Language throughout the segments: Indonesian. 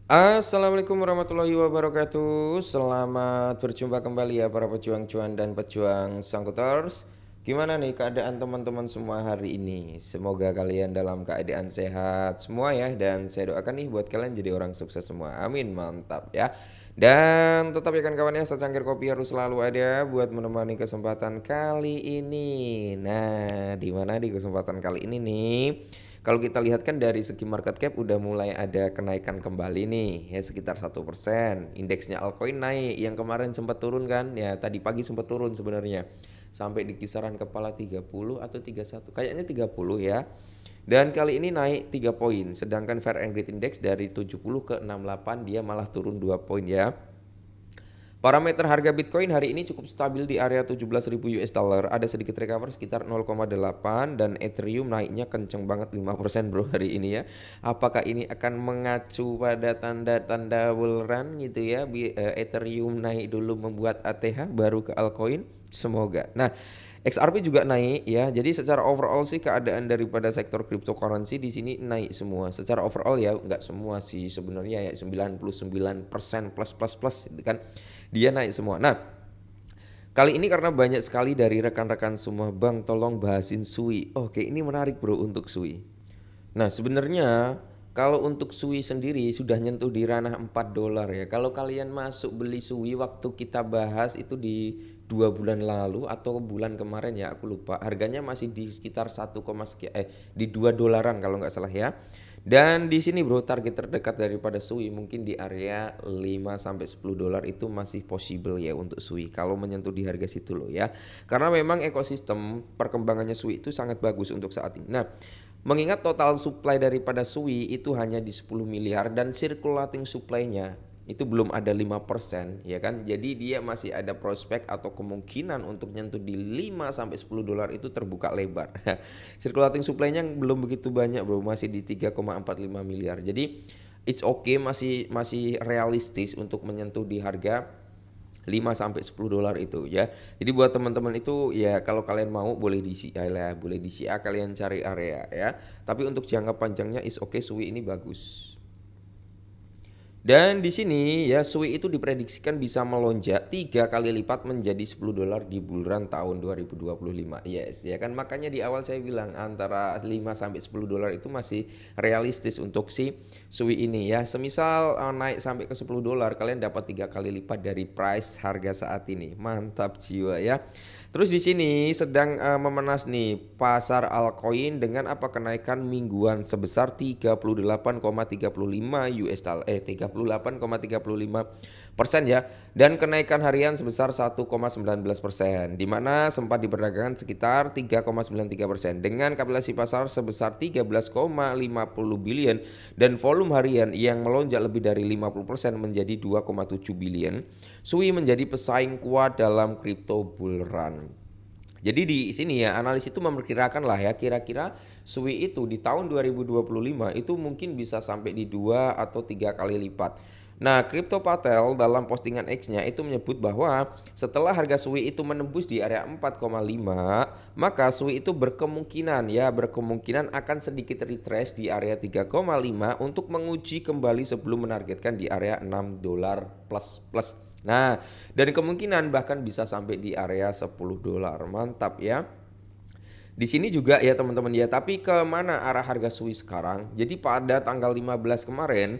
Assalamualaikum warahmatullahi wabarakatuh. Selamat berjumpa kembali ya para pejuang cuan dan pejuang sangkuters. Gimana nih keadaan teman-teman semua hari ini? Semoga kalian dalam keadaan sehat semua ya. Dan saya doakan nih buat kalian jadi orang sukses semua. Amin, mantap ya. Dan tetap ya kan kawannya, secangkir kopi harus selalu ada buat menemani kesempatan kali ini. Nah, di mana di kesempatan kali ini nih? Kalau kita lihat kan dari segi market cap udah mulai ada kenaikan kembali nih ya sekitar 1%. Indeksnya altcoin naik, yang kemarin sempat turun kan ya, tadi pagi sempat turun sebenarnya sampai di kisaran kepala 30 atau 31, kayaknya 30 ya. Dan kali ini naik 3 poin, sedangkan Fair and Greed Index dari 70 ke 68 dia malah turun 2 poin ya. Parameter harga Bitcoin hari ini cukup stabil di area 17.000 US dollar, ada sedikit recover sekitar 0,8, dan Ethereum naiknya kenceng banget 5% bro hari ini ya. Apakah ini akan mengacu pada tanda-tanda bull run gitu ya? Ethereum naik dulu membuat ATH baru ke altcoin, semoga. Nah, XRP juga naik ya. Jadi secara overall sih keadaan daripada sektor cryptocurrency di sini naik semua. Secara overall ya, nggak semua sih sebenarnya ya, 99% plus plus plus gitu kan. Dia naik semua. Nah, kali ini karena banyak sekali dari rekan-rekan semua, Bang tolong bahasin Sui. Oke, ini menarik bro untuk Sui. Nah, sebenarnya kalau untuk Sui sendiri sudah nyentuh di ranah 4 dolar ya. Kalau kalian masuk beli Sui waktu kita bahas itu di 2 bulan lalu atau bulan kemarin ya, aku lupa. Harganya masih di sekitar 1, sekian di 2 dolaran kalau nggak salah ya. Dan di sini bro, target terdekat daripada Sui mungkin di area 5 sampai 10 dolar itu masih possible ya untuk Sui kalau menyentuh di harga situ loh ya. Karena memang ekosistem perkembangannya Sui itu sangat bagus untuk saat ini. Nah, mengingat total supply daripada Sui itu hanya di 10 miliar dan circulating supply-nya itu belum ada 5% ya kan. Jadi dia masih ada prospek atau kemungkinan untuk nyentuh di 5 sampai 10 dolar itu terbuka lebar. Circulating supply-nya belum begitu banyak bro, masih di 3,45 miliar. Jadi it's okay, masih masih realistis untuk menyentuh di harga 5 sampai 10 dolar itu ya. Jadi buat teman-teman itu ya, kalau kalian mau boleh di CI lah, boleh di CI kalian cari area ya. Tapi untuk jangka panjangnya is okay, Sui ini bagus. Dan di sini ya, Sui itu diprediksikan bisa melonjak 3 kali lipat menjadi 10 dolar di bulan tahun 2025. Yes, ya kan, makanya di awal saya bilang antara 5 sampai 10 dolar itu masih realistis untuk si Sui ini ya. Semisal naik sampai ke 10 dolar, kalian dapat 3 kali lipat dari price harga saat ini. Mantap jiwa ya. Terus di sini sedang memanas nih pasar altcoin dengan apa, kenaikan mingguan sebesar 38,35 US dollar 38,35% ya, dan kenaikan harian sebesar 1,19%, di mana sempat diperdagangkan sekitar 3,93% dengan kapitalisasi pasar sebesar 13,50 billion dan volume harian yang melonjak lebih dari 50% menjadi 2,7 billion. Sui menjadi pesaing kuat dalam crypto bull run. Jadi di sini ya, analis itu memperkirakan lah ya, kira-kira Sui itu di tahun 2025 itu mungkin bisa sampai di 2 atau 3 kali lipat. Nah, Crypto Patel dalam postingan X-nya itu menyebut bahwa setelah harga Sui itu menembus di area 4,5, maka Sui itu berkemungkinan akan sedikit retrace di area 3,5 untuk menguji kembali sebelum menargetkan di area 6 dolar plus plus. Nah, dan kemungkinan bahkan bisa sampai di area 10 dolar. Mantap ya. Di sini juga ya teman-teman ya, tapi kemana arah harga Swiss sekarang? Jadi pada tanggal 15 kemarin,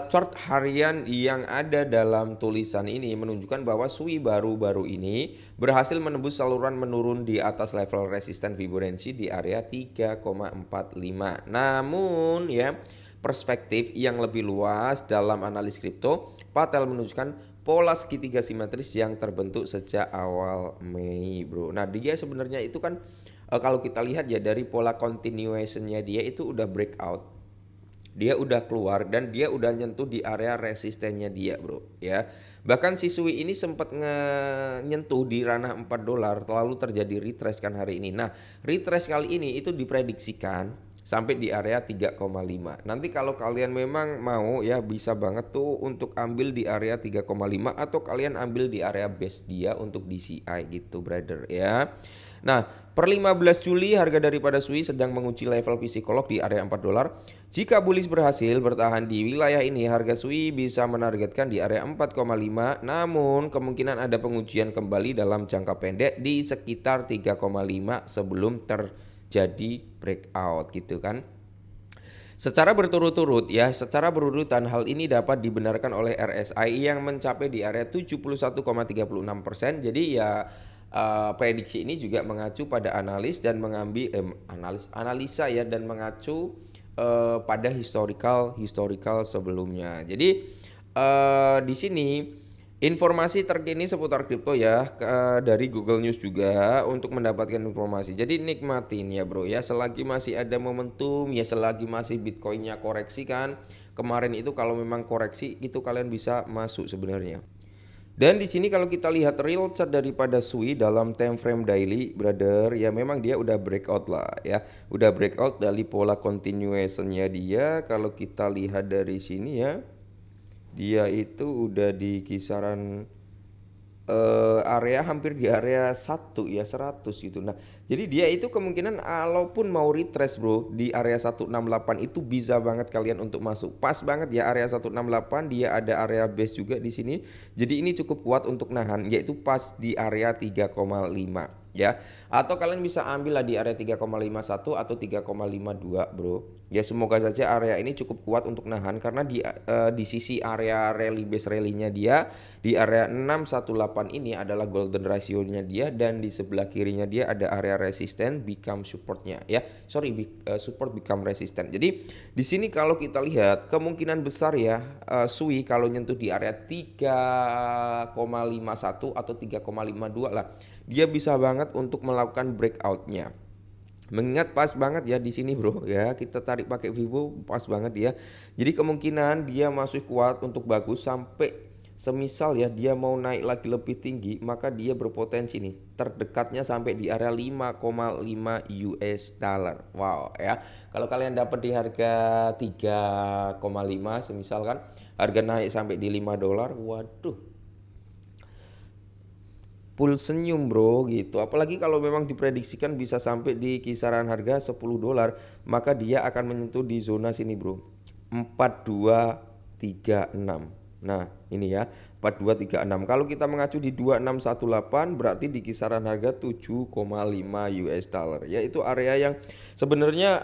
chart harian yang ada dalam tulisan ini menunjukkan bahwa Sui baru-baru ini berhasil menembus saluran menurun di atas level resisten Fibonacci di area 3,45. Namun ya, perspektif yang lebih luas dalam analis kripto, Patel menunjukkan pola segitiga simetris yang terbentuk sejak awal Mei bro. Nah, dia sebenarnya itu kan kalau kita lihat ya dari pola continuationnya dia itu udah breakout, dia udah keluar dan dia udah nyentuh di area resistennya dia bro ya. Bahkan si Sui ini sempat nyentuh di ranah 4 dolar lalu terjadi retrace kan hari ini. Nah, retrace kali ini itu diprediksikan sampai di area 3,5. Nanti kalau kalian memang mau ya, bisa banget tuh untuk ambil di area 3,5 atau kalian ambil di area base dia untuk DCI gitu brother ya. Nah, per 15 Juli harga daripada SUI sedang menguji level psikolog di area 4 dolar. Jika bullish berhasil bertahan di wilayah ini, harga SUI bisa menargetkan di area 4,5, namun kemungkinan ada pengujian kembali dalam jangka pendek di sekitar 3,5 sebelum terjadi breakout gitu kan. Secara berturut-turut ya, secara berurutan hal ini dapat dibenarkan oleh RSI yang mencapai di area 71,36%. Jadi ya prediksi ini juga mengacu pada analis dan mengambil analisa ya dan mengacu pada historical sebelumnya. Jadi di sini informasi terkini seputar kripto ya dari Google News juga untuk mendapatkan informasi. Jadi nikmatin ya bro ya, selagi masih ada momentum ya, selagi masih Bitcoinnya koreksi kan. Kemarin itu kalau memang koreksi itu kalian bisa masuk sebenarnya. Dan di sini kalau kita lihat real chart daripada SUI dalam time frame daily, brother, ya memang dia udah breakout lah ya. Udah breakout dari pola continuationnya dia. Kalau kita lihat dari sini ya, dia itu udah di kisaran area hampir di area 1 ya 100 gitu. Nah, jadi dia itu kemungkinan walaupun mau retrace bro di area 168 itu bisa banget kalian untuk masuk. Pas banget ya area 168, dia ada area base juga di sini. Jadi ini cukup kuat untuk nahan, yaitu pas di area 3,5 ya. Atau kalian bisa ambil lah di area 3,51 atau 3,52 bro. Ya semoga saja area ini cukup kuat untuk nahan karena di sisi area rally base rally-nya dia di area 618 ini adalah golden ratio-nya dia, dan di sebelah kirinya dia ada area resisten become supportnya ya. Support become resistant. Jadi di sini kalau kita lihat kemungkinan besar ya SUI kalau nyentuh di area 3,51 atau 3,52 lah, dia bisa banget untuk melakukan breakout-nya. Mengingat pas banget ya di sini bro ya, kita tarik pakai Vivo pas banget ya. Jadi kemungkinan dia masih kuat untuk bagus sampai semisal ya dia mau naik lagi lebih tinggi, maka dia berpotensi nih terdekatnya sampai di area 5,5 US dollar. Wow ya. Kalau kalian dapat di harga 3,5 semisal kan, harga naik sampai di 5 dolar, waduh, full senyum bro gitu. Apalagi kalau memang diprediksikan bisa sampai di kisaran harga 10 dolar, maka dia akan menyentuh di zona sini bro, 4236. Nah ini ya 4236. Kalau kita mengacu di 2618 berarti di kisaran harga 7,5 US dollar. Ya itu area yang sebenarnya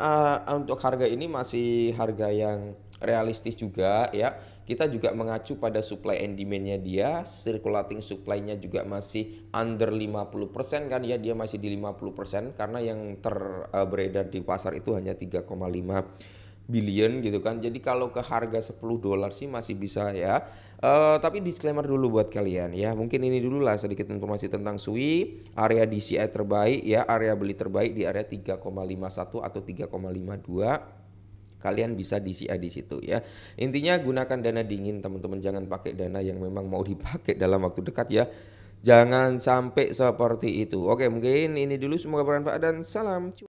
untuk harga ini masih harga yang realistis juga ya. Kita juga mengacu pada supply and demand-nya dia, circulating supply-nya juga masih under 50% kan ya, dia masih di 50% karena yang beredar di pasar itu hanya 3,5 billion gitu kan. Jadi kalau ke harga 10 dolar sih masih bisa ya. Tapi disclaimer dulu buat kalian ya. Mungkin ini dulu lah sedikit informasi tentang SUI. Area DCI terbaik ya, area beli terbaik di area 3,51 atau 3,52. Kalian bisa DCI di situ ya. Intinya gunakan dana dingin teman-teman, jangan pakai dana yang memang mau dipakai dalam waktu dekat ya. Jangan sampai seperti itu. Oke, mungkin ini dulu, semoga bermanfaat dan salam.